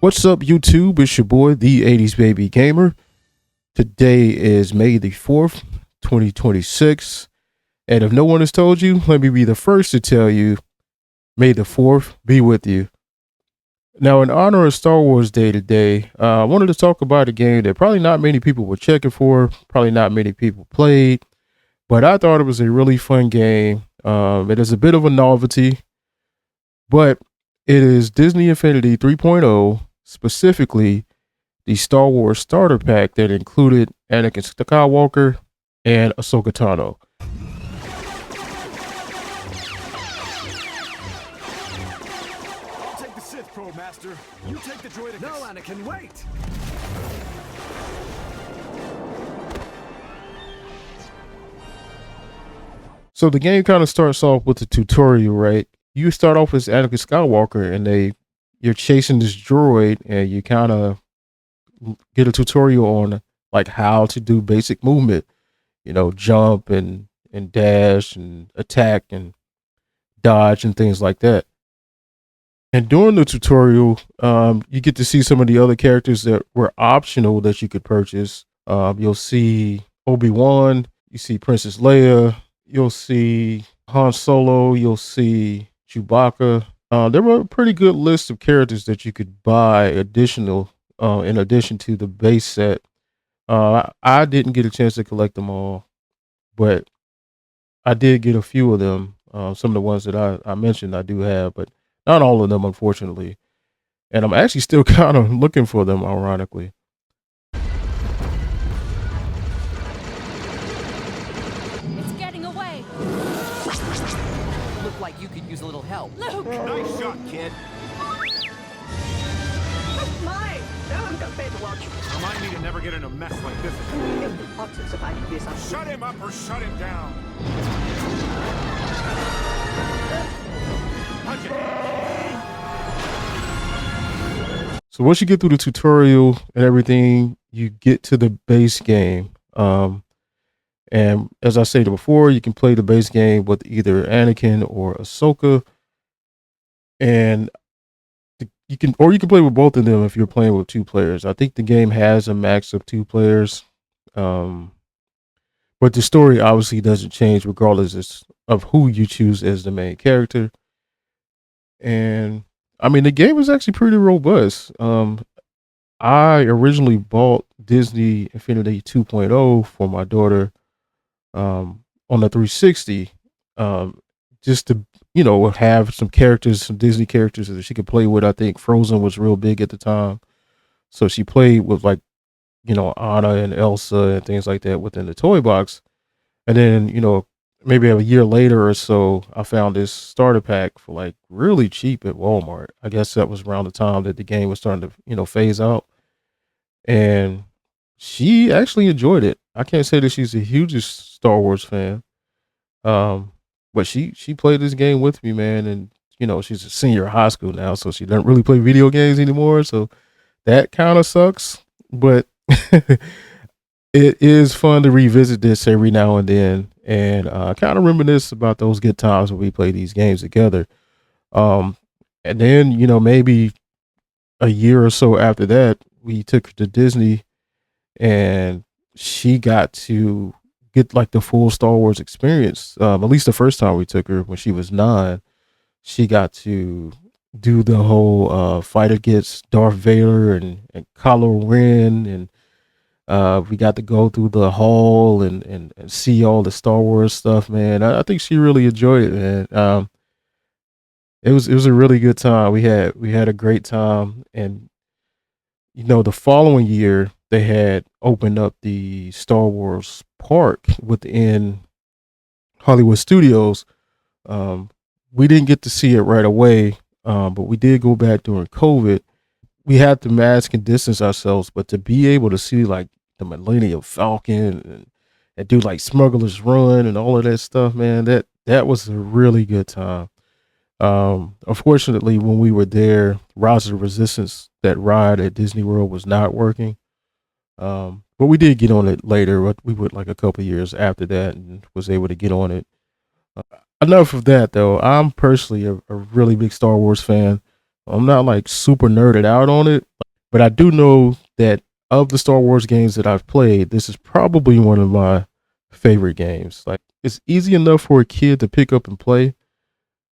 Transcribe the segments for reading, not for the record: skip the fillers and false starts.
What's up, YouTube? It's your boy, the 80s Baby Gamer. Today is May the 4th, 2026. And if no one has told you, let me be the first to tell you, May the 4th be with you. Now, in honor of Star Wars Day today, I wanted to talk about a game that probably not many people were checking for, probably not many people played, but I thought it was a really fun game. It is a bit of a novelty, but it is Disney Infinity 3.0, specifically the Star Wars starter pack that included Anakin Skywalker and Ahsoka Tano. I'll take the Sith Probe, Master. You take the droid. No, Anakin, wait! So the game kind of starts off with the tutorial, right? You start off as Anakin Skywalker, and you're chasing this droid, and you kind of get a tutorial on like how to do basic movement, jump and dash and attack and dodge and things like that. And during the tutorial, you get to see some of the other characters that were optional that you could purchase. You'll see Obi-Wan, you see Princess Leia, you'll see Han Solo, you'll see Chewbacca. There were a pretty good list of characters that you could buy in addition to the base set. I didn't get a chance to collect them all, but I did get a few of them. Some of the ones that I mentioned I do have, but not all of them, unfortunately. And I'm actually still kind of looking for them, ironically. It's getting away. Look like you could use a little help. Luke! Nice shot, kid. Mine! I'm prepared to watch. Remind me to never get in a mess like this again. Shut him up or shut him down. Punch it. So once you get through the tutorial and everything, you get to the base game. And as I said before, you can play the base game with either Anakin or Ahsoka. And you can play with both of them if you're playing with two players. I think the game has a max of two players. But the story obviously doesn't change regardless of who you choose as the main character. And I mean, the game is actually pretty robust. I originally bought Disney Infinity 2.0 for my daughter on the 360, just to have some Disney characters that she could play with. I think Frozen was real big at the time, so she played with Anna and Elsa and things like that within the toy box. And then maybe a year later or so, I found this starter pack for like really cheap at Walmart. I guess that was around the time that the game was starting to phase out. And she actually enjoyed it. I can't say that she's the hugest Star Wars fan. But she played this game with me, man. And, she's a senior in high school now, so she doesn't really play video games anymore. So that kind of sucks. But it is fun to revisit this every now and then, and kind of reminisce about those good times when we play these games together. And then maybe a year or so after that, we took her to Disney, and she got to get like the full Star Wars experience. At least the first time we took her when she was 9, she got to do the whole fight against Darth Vader and Kylo Ren, and we got to go through the hall and see all the Star Wars stuff, man. I think she really enjoyed it, man. It was a really good time. We had a great time, and the following year they had opened up the Star Wars park within Hollywood Studios. We didn't get to see it right away, but we did go back during COVID. We had to mask and distance ourselves, but to be able to see like the Millennium Falcon and do like Smuggler's Run and all of that stuff, man, that was a really good time. Unfortunately, when we were there, Rise of the Resistance, that ride at Disney World, was not working. But we did get on it later. We went like a couple years after that and was able to get on it. Enough of that, though. I'm personally a really big Star Wars fan. I'm not like super nerded out on it, But I do know that of the Star Wars games that I've played, this is probably one of my favorite games. Like, it's easy enough for a kid to pick up and play,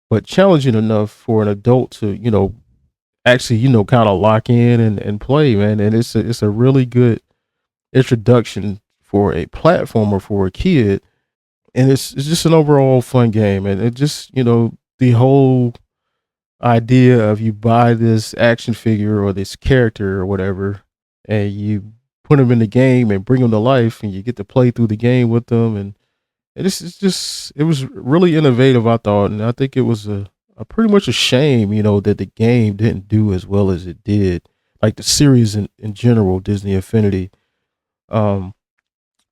but challenging enough for an adult to, actually, kind of lock in and play, man. And it's a really good introduction for a platformer for a kid. And it's just an overall fun game. And it just, the whole idea of you buy this action figure or this character or whatever, and you put them in the game and bring them to life, and you get to play through the game with them, and it was really innovative, I thought, and I think it was a pretty much a shame, that the game didn't do as well as it did, like the series in general, Disney Infinity. Um,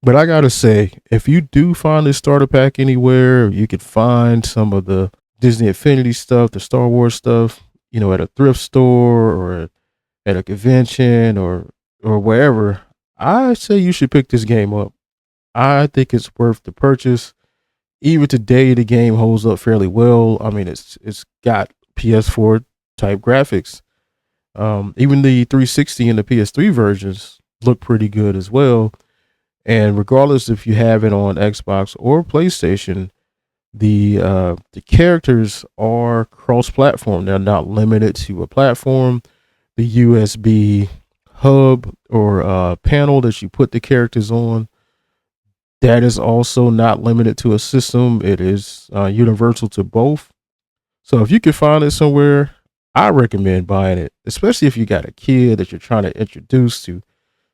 but I gotta say, if you do find this starter pack anywhere, you could find some of the Disney Infinity stuff, the Star Wars stuff, at a thrift store or at a convention or wherever. I say you should pick this game up. I think it's worth the purchase. Even today, the game holds up fairly well. I mean, it's got PS4 type graphics. Even the 360 and the PS3 versions look pretty good as well. And regardless if you have it on Xbox or PlayStation, the characters are cross-platform. They're not limited to a platform. The USB hub or panel that you put the characters on, that is also not limited to a system. It is universal to both. So if you can find it somewhere, I recommend buying it, especially if you got a kid that you're trying to introduce to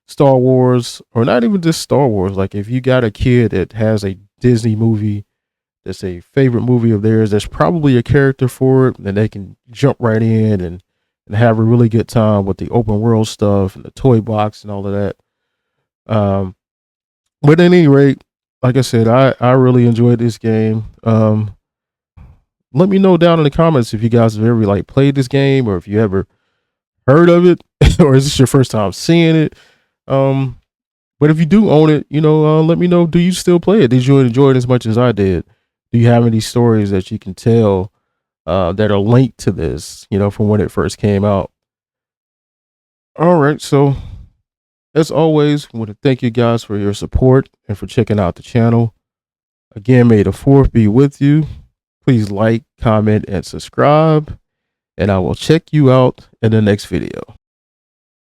Star Wars, or not even just Star Wars. Like if you got a kid that has a Disney movie that's a favorite movie of theirs, there's probably a character for it, and they can jump right in and have a really good time with the open world stuff and the toy box and all of that. But at any rate, like I said, I really enjoyed this game. Let me know down in the comments if you guys have ever like played this game, or if you ever heard of it, or is this your first time seeing it? But if you do own it, let me know. Do you still play it? Did you enjoy it as much as I did? Do you have any stories that you can tell that are linked to this, from when it first came out? All right. So as always, I want to thank you guys for your support and for checking out the channel. Again, may the fourth be with you. Please like, comment, and subscribe. And I will check you out in the next video.